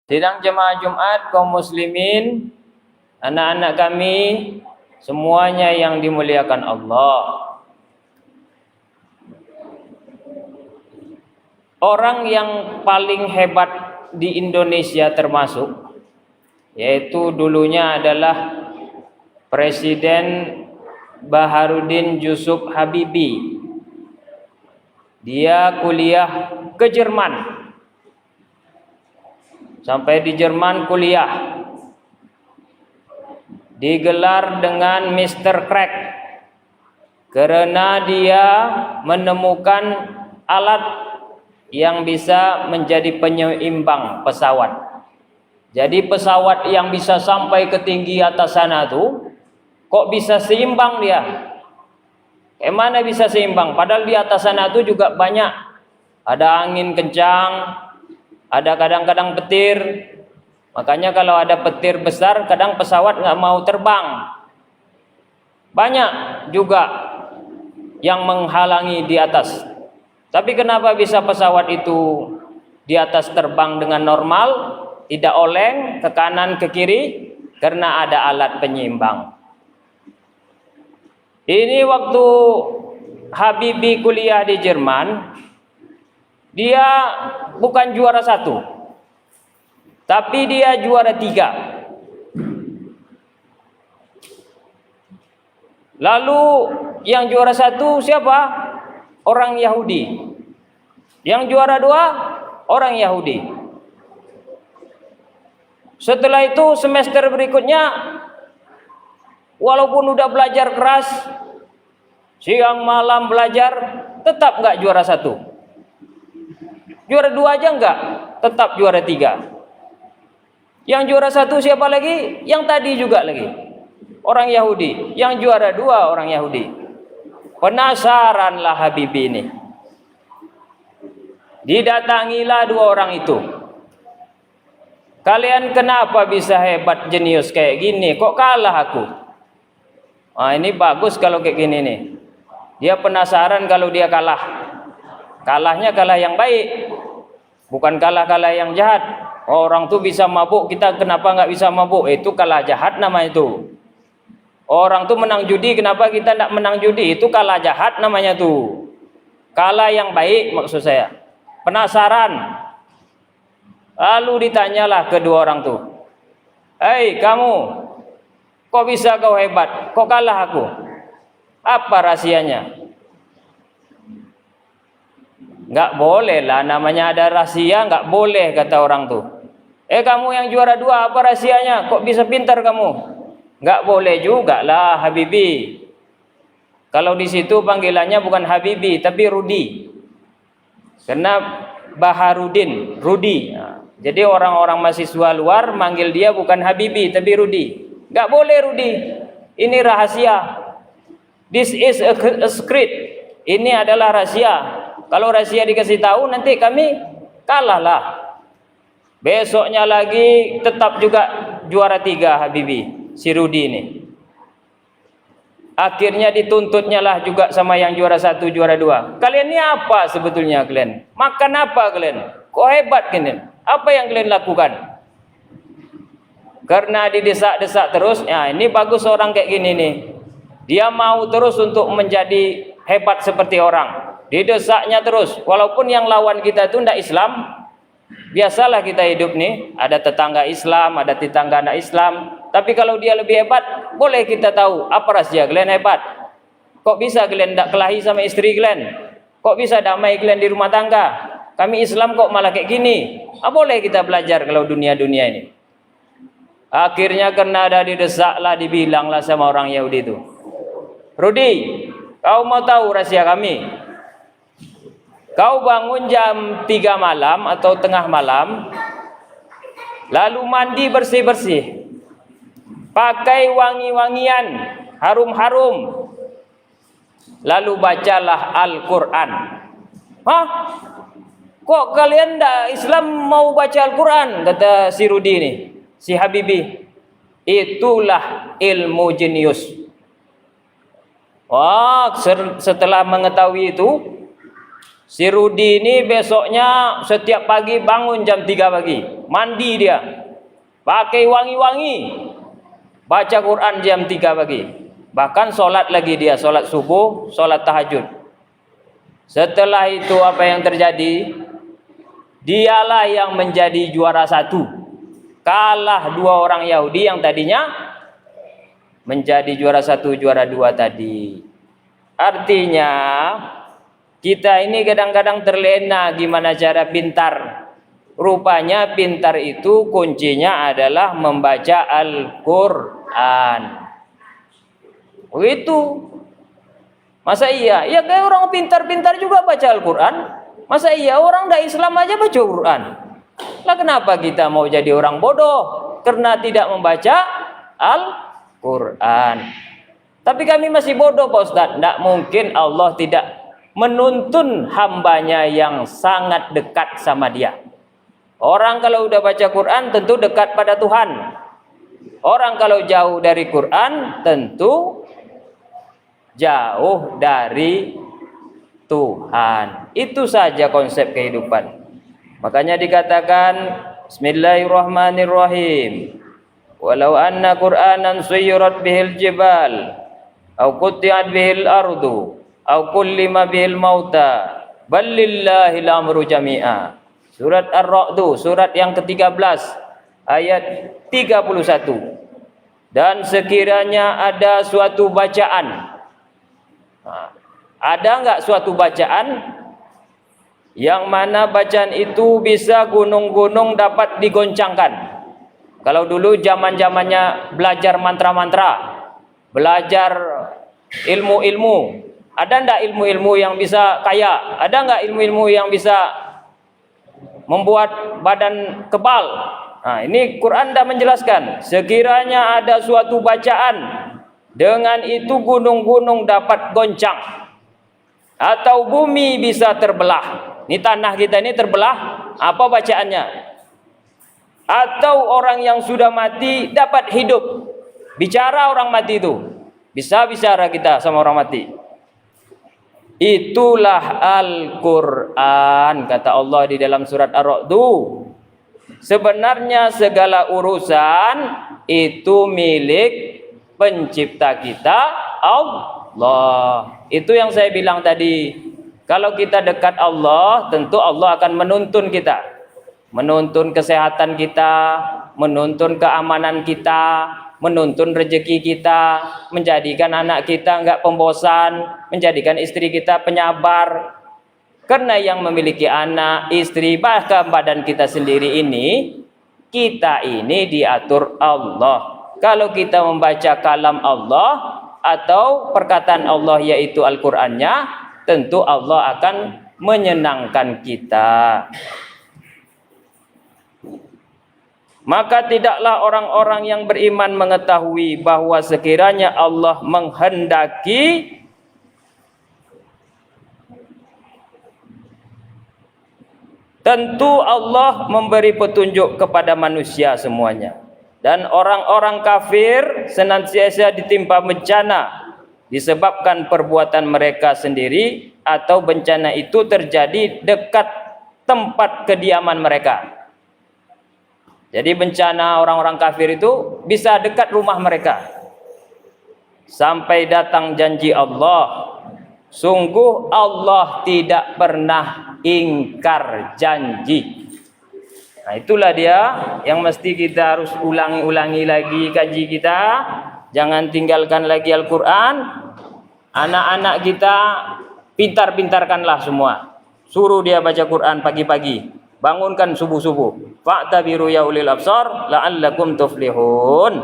Sidang jemaah Jumat kaum muslimin, anak-anak kami semuanya yang dimuliakan Allah. Orang yang paling hebat di Indonesia termasuk, yaitu dulunya adalah Presiden Baharudin Yusuf Habibie. Dia kuliah ke Jerman. Sampai di Jerman kuliah. Digelar dengan Mr. Crack. Karena dia menemukan alat yang bisa menjadi penyeimbang pesawat. Jadi pesawat yang bisa sampai ke tinggi atas sana tuh, kok bisa seimbang dia? Mana bisa seimbang? Padahal di atas sana tuh juga banyak. Ada angin kencang, ada kadang-kadang petir. Makanya kalau ada petir besar, kadang pesawat nggak mau terbang. Banyak juga yang menghalangi di atas. Tapi kenapa bisa pesawat itu di atas terbang dengan normal, tidak oleng ke kanan ke kiri? Karena ada alat penyeimbang. Ini waktu Habibie kuliah di Jerman, dia bukan juara 1, tapi dia juara 3. Lalu yang juara 1 siapa? Orang Yahudi. Yang juara 2 orang Yahudi. Setelah itu semester berikutnya, walaupun udah belajar keras, siang malam belajar, tetap nggak juara 1. Juara 2 aja enggak, tetap juara 3. Yang juara 1 siapa lagi? Yang tadi juga lagi, orang Yahudi. Yang juara 2 orang Yahudi. Penasaranlah Habibie ini. Didatangilah 2 orang itu. Kalian kenapa bisa hebat, jenius kayak gini? Kok kalah aku? Nah, ini bagus kalau kayak gini nih. Dia penasaran kalau dia kalah. Kalahnya kalah yang baik, bukan kalah yang jahat. Orang tuh bisa mabuk, kita kenapa nggak bisa mabuk? Itu kalah jahat namanya itu. Orang tuh menang judi, kenapa kita nggak menang judi? Itu kalah jahat namanya tuh. Kalah yang baik maksud saya. Penasaran. Lalu ditanyalah kedua orang tuh. Hei kamu, kok bisa kau hebat? Kok kalah aku? Apa rahasianya? Nggak boleh lah, namanya ada rahasia, nggak boleh kata orang tuh. Kamu yang juara 2, apa rahasianya? Kok bisa pintar kamu? Nggak boleh juga lah Habibie. Kalau di situ panggilannya bukan Habibie tapi Rudi. Karena Baharudin, Rudi. Jadi orang-orang mahasiswa luar manggil dia bukan Habibie tapi Rudi. Nggak boleh Rudi. Ini rahasia. This is a secret. Ini adalah rahasia. Kalau rahasia dikasih tahu nanti kami kalah lah. Besoknya lagi tetap juga juara 3 Habibie, si Rudi ini. Akhirnya dituntutnya lah juga sama yang juara 1, juara 2. Kalian ini apa sebetulnya kalian? Makan apa kalian? Kok hebat kalian? Apa yang kalian lakukan? Karena didesak-desak terus, ya ini bagus orang kayak gini nih. Dia mau terus untuk menjadi hebat seperti orang. Didesaknya terus, walaupun yang lawan kita itu tidak Islam. Biasalah kita hidup nih, ada tetangga Islam, ada tetangga anak Islam. Tapi kalau dia lebih hebat, boleh kita tahu apa rahasia kalian hebat. Kok bisa kalian tidak kelahi sama istri kalian? Kok bisa damai kalian di rumah tangga? Kami Islam kok malah kayak gini? Boleh kita belajar kalau dunia-dunia ini. Akhirnya karena ada didesak lah, dibilanglah sama orang Yahudi itu, Rudi, kau mau tahu rahasia kami? Kau bangun jam 3 malam atau tengah malam, lalu mandi bersih-bersih, pakai wangi-wangian, harum-harum, lalu bacalah Al-Quran. Hah? Kok kalian Islam mau baca Al-Quran? Kata si Rudi ini, si Habibie. Itulah ilmu jenius. Wah, setelah mengetahui itu, Si Rudi ini besoknya setiap pagi bangun jam 3 pagi, mandi dia, pakai wangi-wangi, baca Quran jam 3 pagi. Bahkan sholat lagi dia, sholat subuh, sholat tahajud. Setelah itu apa yang terjadi? Dialah yang menjadi juara 1. Kalah 2 orang Yahudi yang tadinya menjadi juara 1, juara 2 tadi. Artinya kita ini kadang-kadang terlena gimana cara pintar. Rupanya pintar itu kuncinya adalah membaca Al-Quran. Begitu. Masa iya? Ya kayak orang pintar-pintar juga baca Al-Quran. Masa iya orang tidak Islam aja baca Al-Quran? Lah kenapa kita mau jadi orang bodoh? Karena tidak membaca Al-Quran. Tapi kami masih bodoh Pak Ustadz. Tidak mungkin Allah tidak menuntun hambanya yang sangat dekat sama dia. Orang kalau udah baca Quran tentu dekat pada Tuhan. Orang kalau jauh dari Quran tentu jauh dari Tuhan. Itu saja konsep kehidupan. Makanya dikatakan Bismillahirrahmanirrahim. Walau anna Qur'anan suyirat bihil jibal au qutti'at bihil ardu au kullima bihil mauta bal lillahil amru jami'a. Surat Ar-Ra'd, surat yang ke-13 ayat 31. Dan sekiranya ada suatu bacaan, ada enggak suatu bacaan yang mana bacaan itu bisa gunung-gunung dapat digoncangkan? Kalau dulu zaman-zamannya belajar mantra-mantra, belajar ilmu-ilmu, ada enggak ilmu-ilmu yang bisa kaya? Ada enggak ilmu-ilmu yang bisa membuat badan kebal? Nah, ini Quran dah menjelaskan. Sekiranya ada suatu bacaan, dengan itu gunung-gunung dapat goncang, atau bumi bisa terbelah. Ini tanah kita ini terbelah, apa bacaannya? Atau orang yang sudah mati dapat hidup. Bicara orang mati itu. Bisa bicara kita sama orang mati. Itulah Al-Quran, kata Allah di dalam surat Ar-Ra'd. Sebenarnya segala urusan itu milik pencipta kita, Allah. Itu yang saya bilang tadi. Kalau kita dekat Allah, tentu Allah akan menuntun kita. Menuntun kesehatan kita, menuntun keamanan kita, menuntun rezeki kita, menjadikan anak kita enggak pembosan, menjadikan istri kita penyabar. Karena yang memiliki anak, istri, bahkan badan kita sendiri ini, kita ini diatur Allah. Kalau kita membaca kalam Allah atau perkataan Allah yaitu Al-Qur'annya, tentu Allah akan menyenangkan kita. Maka tidaklah orang-orang yang beriman mengetahui bahwa sekiranya Allah menghendaki tentu Allah memberi petunjuk kepada manusia semuanya. Dan orang-orang kafir senantiasa ditimpa bencana disebabkan perbuatan mereka sendiri atau bencana itu terjadi dekat tempat kediaman mereka. Jadi bencana orang-orang kafir itu bisa dekat rumah mereka. Sampai datang janji Allah. Sungguh Allah tidak pernah ingkar janji. Nah, itulah dia yang mesti kita harus ulangi-ulangi lagi kaji kita. Jangan tinggalkan lagi Al-Quran. Anak-anak kita pintar-pintarkanlah semua. Suruh dia baca Quran pagi-pagi. Bangunkan subuh-subuh. Fa'tabiru ya ulil absar la'allakum tuflihun.